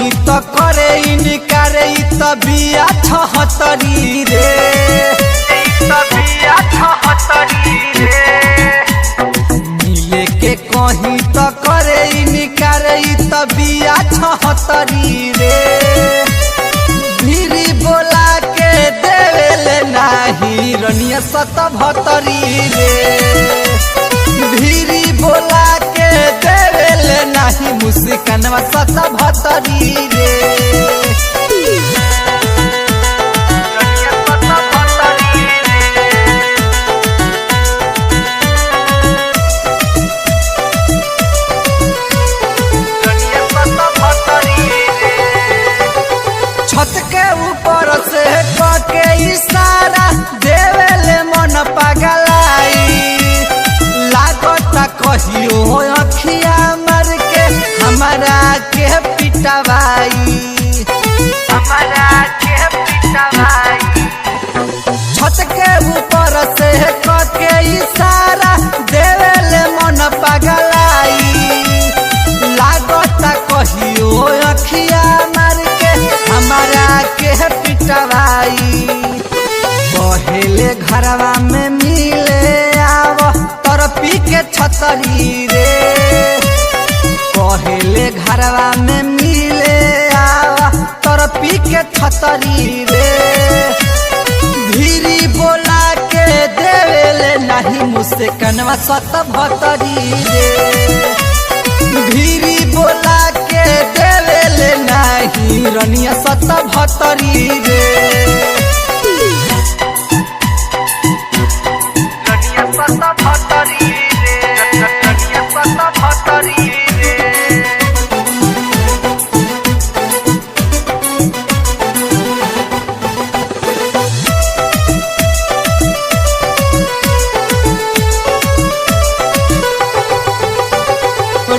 कहीं तो करे इनकार बिया 76 रे बिया 76 रे मिले के कहीं तो करे इनकार बिया 76 रे भीरी बोला के देवेले नाही रनिया 77 रे भीरी बोला के देवेले नाही मुस्कानवा 77 रे छत के ऊपर से के इशारा देवेले मन पगलाई लागता कहियो अखिया मर के हमारा के पिटवाई छत के ऊपर से के इशारा देवेले मन पगलाई लागता कहियो अखिया मर के हमारा के पिटवाई पहले घरवा में मिले आव तर पी के 76 रे पहले घरवा में मिले आव तर पी के 76 रे भीरी बोला के देवेले नहीं मुस्कानवा 77 रे भीरी बोला के देवेले नहीं रनिया 77 रे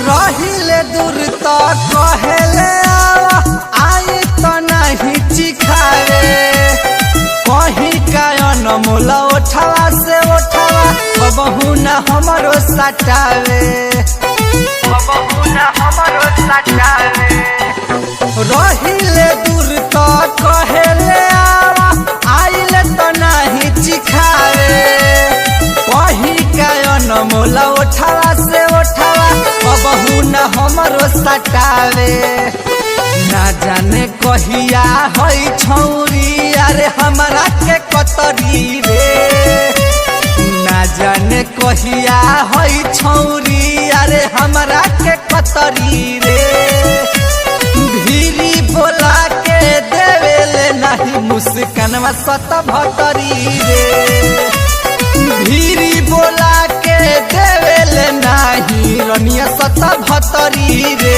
रहिले दूर तो कहेले आई तो नहीं चिखावे कहीं कायन मोला उठावा से उठावा बबहू न हमरो सटावे रहिले दूर तो कहेले आइले तो नहीं चिखावे कहीं कायन मोला उठावा से उठावा बबहू न हमरो सटावे ना जाने कहिया हई छौरी अरे हमरा के कतरी रे ना जाने कहिया हई छौरी अरे हमरा के कतरी रे भीरी बोला के देवेले नहीं मुस्कानवा 77 रे भीरी बोला के देवेले नाही रनिया 77 रे